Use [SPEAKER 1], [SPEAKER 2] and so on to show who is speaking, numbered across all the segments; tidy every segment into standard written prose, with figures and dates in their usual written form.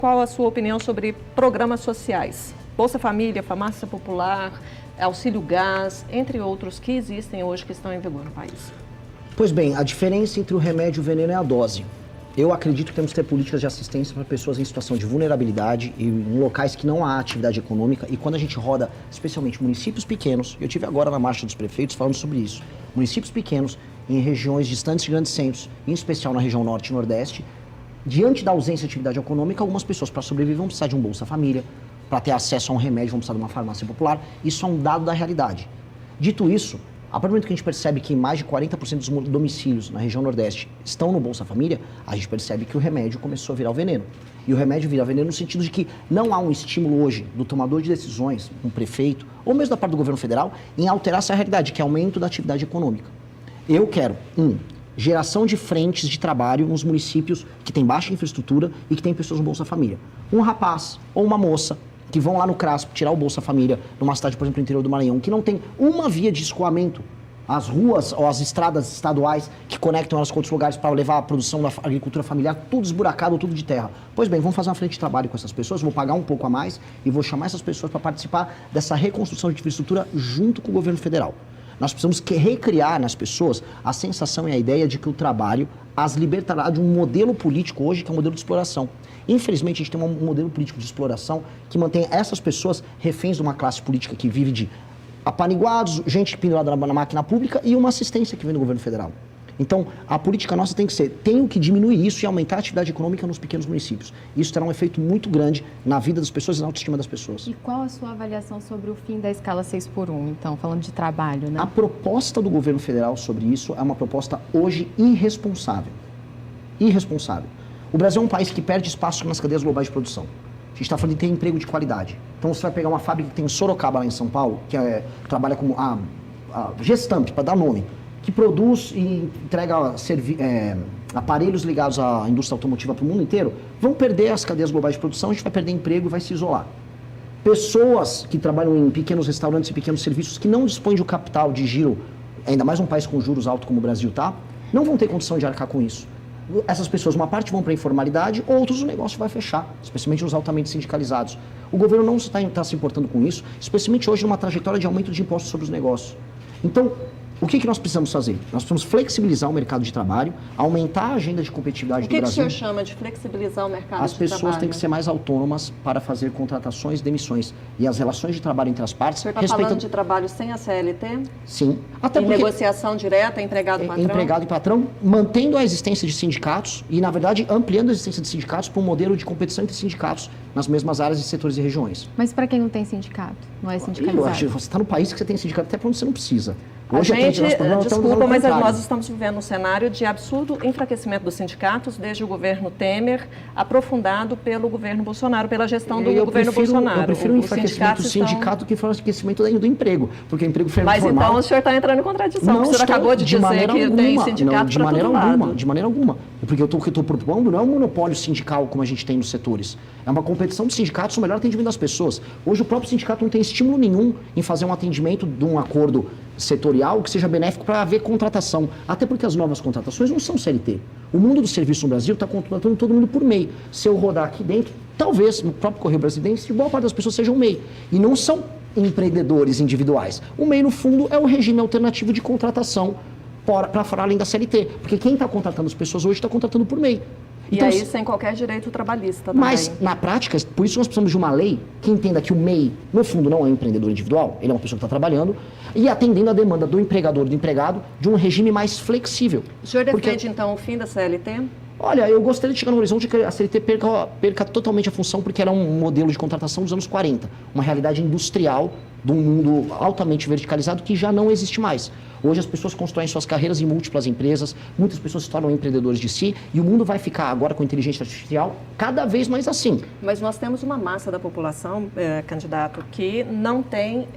[SPEAKER 1] Qual a sua opinião sobre programas sociais? Bolsa Família, Farmácia Popular, Auxílio Gás, entre outros que existem hoje que estão em vigor no país.
[SPEAKER 2] Pois bem, a diferença entre o remédio e o veneno é a dose. Eu acredito que temos que ter políticas de assistência para pessoas em situação de vulnerabilidade e em locais que não há atividade econômica. E quando a gente roda, especialmente municípios pequenos, eu tive agora na Marcha dos Prefeitos falando sobre isso, municípios pequenos, em regiões distantes de grandes centros, em especial na região norte e nordeste, diante da ausência de atividade econômica, algumas pessoas para sobreviver vão precisar de um Bolsa Família, para ter acesso a um remédio vão precisar de uma farmácia popular. Isso é um dado da realidade. Dito isso, a partir do momento que a gente percebe que mais de 40% dos domicílios na região Nordeste estão no Bolsa Família, a gente percebe que o remédio começou a virar o veneno. E o remédio vira veneno no sentido de que não há um estímulo hoje do tomador de decisões, um prefeito, ou mesmo da parte do governo federal, em alterar essa realidade, que é aumento da atividade econômica. Eu quero, geração de frentes de trabalho nos municípios que têm baixa infraestrutura e que têm pessoas no Bolsa Família. Um rapaz ou uma moça que vão lá no CRASP tirar o Bolsa Família numa cidade, por exemplo, no interior do Maranhão, que não tem uma via de escoamento, as ruas ou as estradas estaduais que conectam elas com outros lugares para levar a produção da agricultura familiar, tudo esburacado, tudo de terra. Pois bem, vamos fazer uma frente de trabalho com essas pessoas, vou pagar um pouco a mais e vou chamar essas pessoas para participar dessa reconstrução de infraestrutura junto com o governo federal. Nós precisamos recriar nas pessoas a sensação e a ideia de que o trabalho as libertará de um modelo político hoje que é um modelo de exploração. Infelizmente, a gente tem um modelo político de exploração que mantém essas pessoas reféns de uma classe política que vive de apaniguados, gente pendurada na máquina pública e uma assistência que vem do governo federal. Então, a política nossa tem que ser, tenho que diminuir isso e aumentar a atividade econômica nos pequenos municípios. Isso terá um efeito muito grande na vida das pessoas e na autoestima das pessoas.
[SPEAKER 3] E qual a sua avaliação sobre o fim da escala 6x1, então, falando de trabalho, né?
[SPEAKER 2] A proposta do governo federal sobre isso é uma proposta hoje irresponsável. Irresponsável. O Brasil é um país que perde espaço nas cadeias globais de produção. A gente está falando de ter emprego de qualidade. Então, você vai pegar uma fábrica que tem em Sorocaba, lá em São Paulo, que trabalha como a Gestamp, para dar nome, que produz e entrega aparelhos ligados à indústria automotiva para o mundo inteiro, vão perder as cadeias globais de produção, a gente vai perder emprego e vai se isolar. Pessoas que trabalham em pequenos restaurantes e pequenos serviços que não dispõem de um capital de giro, ainda mais um país com juros altos como o Brasil está, não vão ter condição de arcar com isso. Essas pessoas, uma parte vão para a informalidade, outros o negócio vai fechar, especialmente os altamente sindicalizados. O governo não está se importando com isso, especialmente hoje numa trajetória de aumento de impostos sobre os negócios. Então, o que nós precisamos fazer? Nós precisamos flexibilizar o mercado de trabalho, aumentar a agenda de competitividade do Brasil.
[SPEAKER 1] O que o senhor chama de flexibilizar o mercado de trabalho?
[SPEAKER 2] As pessoas têm que ser mais autônomas para fazer contratações e demissões. E as relações de trabalho entre as partes...
[SPEAKER 1] O senhor está falando de trabalho sem a CLT?
[SPEAKER 2] Sim. Até porque
[SPEAKER 1] negociação direta, empregado-patrão?
[SPEAKER 2] Empregado e patrão, mantendo a existência de sindicatos e, na verdade, ampliando a existência de sindicatos para um modelo de competição entre sindicatos nas mesmas áreas de setores e regiões.
[SPEAKER 3] Mas para quem não tem sindicato, não é sindicalizado?
[SPEAKER 2] Você está no país que você tem sindicato até para onde você não precisa.
[SPEAKER 1] Hoje desculpa, mas nós estamos vivendo um cenário de absurdo enfraquecimento dos sindicatos desde o governo Temer, aprofundado pelo governo Bolsonaro, pela gestão do governo Bolsonaro.
[SPEAKER 2] Eu prefiro o enfraquecimento do sindicato que o enfraquecimento do emprego, porque o emprego formal...
[SPEAKER 1] Mas então o senhor está entrando em contradição, porque o senhor acabou de dizer que tem sindicato para todo lado.
[SPEAKER 2] De maneira alguma. Porque o que eu estou propondo não é um monopólio sindical como a gente tem nos setores. É uma competição de sindicatos no melhor atendimento das pessoas. Hoje o próprio sindicato não tem estímulo nenhum em fazer um atendimento de um acordo setorial que seja benéfico para haver contratação. Até porque as novas contratações não são CLT. O mundo do serviço no Brasil está contratando todo mundo por MEI. Se eu rodar aqui dentro, talvez no próprio Correio Brasiliense, boa parte das pessoas sejam MEI. E não são empreendedores individuais. O MEI, no fundo, é o regime alternativo de contratação para fora além da CLT. Porque quem está contratando as pessoas hoje está contratando por MEI.
[SPEAKER 1] Então, e aí sem qualquer direito trabalhista também.
[SPEAKER 2] Mas, na prática, por isso nós precisamos de uma lei que entenda que o MEI, no fundo, não é um empreendedor individual, ele é uma pessoa que está trabalhando, e atendendo a demanda do empregador e do empregado de um regime mais flexível.
[SPEAKER 1] O senhor defende, então, o fim da CLT?
[SPEAKER 2] Olha, eu gostaria de chegar no horizonte que a CLT perca totalmente a função, porque era um modelo de contratação dos anos 40, uma realidade industrial de um mundo altamente verticalizado que já não existe mais. Hoje as pessoas constroem suas carreiras em múltiplas empresas, muitas pessoas se tornam empreendedores de si, e o mundo vai ficar agora com a inteligência artificial cada vez mais assim.
[SPEAKER 1] Mas nós temos uma massa da população, candidato, que não tem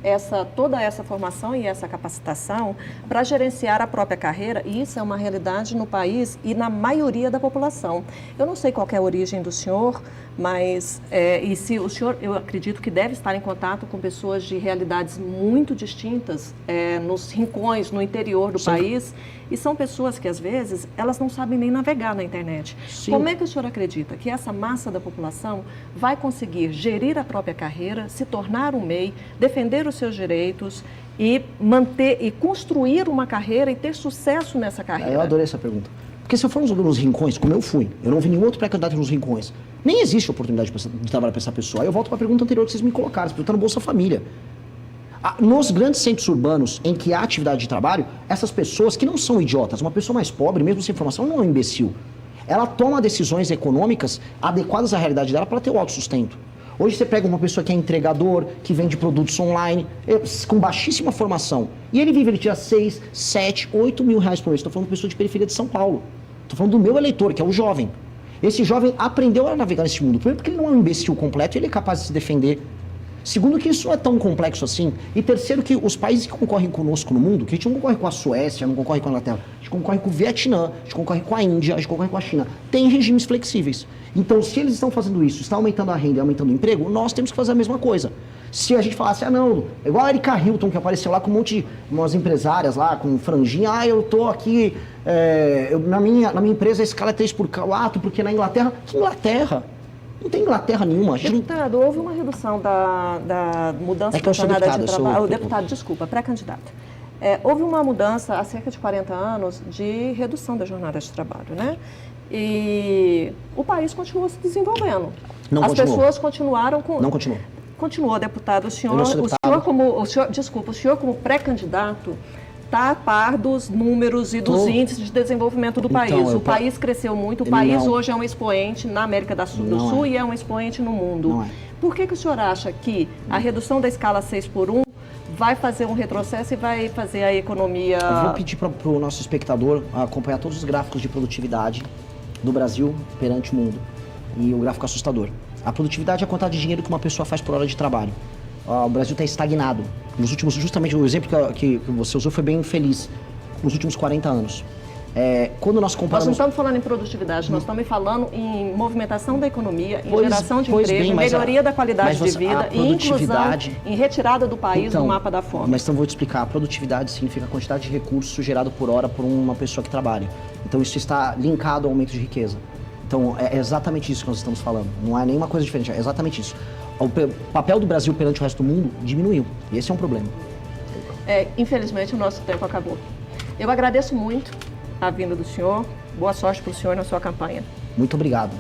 [SPEAKER 1] toda essa formação e essa capacitação para gerenciar a própria carreira, e isso é uma realidade no país e na maioria da população. Eu não sei qual é a origem do senhor, mas e se o senhor, eu acredito que deve estar em contato com pessoas de realidades muito distintas nos rincões, no interior do
[SPEAKER 2] Sim.
[SPEAKER 1] país, e são pessoas que, às vezes, elas não sabem nem navegar na internet.
[SPEAKER 2] Sim.
[SPEAKER 1] Como é que o senhor acredita que essa massa da população vai conseguir gerir a própria carreira, se tornar um MEI, defender os seus direitos e manter e construir uma carreira e ter sucesso nessa carreira?
[SPEAKER 2] Eu adorei essa pergunta. Porque se eu for nos rincões, como eu fui, eu não vi nenhum outro pré-candidato nos rincões, nem existe oportunidade de trabalhar para essa pessoa. Aí eu volto para a pergunta anterior que vocês me colocaram, você está no Bolsa Família. Nos grandes centros urbanos em que há atividade de trabalho, essas pessoas que não são idiotas, uma pessoa mais pobre, mesmo sem formação, não é um imbecil. Ela toma decisões econômicas adequadas à realidade dela para ter o autossustento. Hoje você pega uma pessoa que é entregador, que vende produtos online, com baixíssima formação, e ele tira 6, 7, 8 mil reais por mês. Estou falando de pessoa de periferia de São Paulo. Estou falando do meu eleitor, que é o jovem. Esse jovem aprendeu a navegar nesse mundo. Primeiro porque ele não é um imbecil completo e ele é capaz de se defender. Segundo, que isso não é tão complexo assim. E terceiro, que os países que concorrem conosco no mundo, que a gente não concorre com a Suécia, não concorre com a Inglaterra, a gente concorre com o Vietnã, a gente concorre com a Índia, a gente concorre com a China, tem regimes flexíveis. Então, se eles estão fazendo isso, estão aumentando a renda e aumentando o emprego, nós temos que fazer a mesma coisa. Se a gente falasse, não, é igual a Erika Hilton, que apareceu lá com um monte de umas empresárias lá, com franjinha, eu tô aqui, na minha empresa a escala é 3/4, porque na Inglaterra, que Inglaterra? Não tem Inglaterra nenhuma.
[SPEAKER 1] Deputado, houve uma redução da mudança da jornada de trabalho. Deputado, desculpa, pré-candidato. Houve uma mudança há cerca de 40 anos de redução da jornada de trabalho, né? E o país continuou se desenvolvendo.
[SPEAKER 2] Não
[SPEAKER 1] As
[SPEAKER 2] continuou.
[SPEAKER 1] pessoas continuaram com...
[SPEAKER 2] Não continuou.
[SPEAKER 1] Continuou, deputado. O senhor como pré-candidato está a par dos números e dos índices de desenvolvimento do país. O país cresceu muito, o país hoje é um expoente na América do Sul e é um expoente no mundo.
[SPEAKER 2] Não é.
[SPEAKER 1] Por que o senhor acha que a redução da escala 6/1 vai fazer um retrocesso e vai fazer a economia...
[SPEAKER 2] Eu vou pedir para o nosso espectador acompanhar todos os gráficos de produtividade do Brasil perante o mundo. E o gráfico assustador. A produtividade é a quantidade de dinheiro que uma pessoa faz por hora de trabalho. O Brasil está estagnado. Nos últimos, justamente o exemplo que você usou foi bem feliz. Nos últimos 40 anos. Quando nós comparamos...
[SPEAKER 1] Nós não estamos falando em produtividade, nós estamos falando em movimentação da economia, em geração de emprego, em melhoria da qualidade de vida e inclusão, em retirada do país do mapa da fome.
[SPEAKER 2] Mas então vou te explicar. A produtividade significa a quantidade de recursos gerado por hora por uma pessoa que trabalha. Então isso está linkado ao aumento de riqueza. Então é exatamente isso que nós estamos falando. Não é nenhuma coisa diferente, é exatamente isso. O papel do Brasil perante o resto do mundo diminuiu. E esse é um problema.
[SPEAKER 1] Infelizmente o nosso tempo acabou. Eu agradeço muito a vinda do senhor. Boa sorte para o senhor na sua campanha.
[SPEAKER 2] Muito obrigado.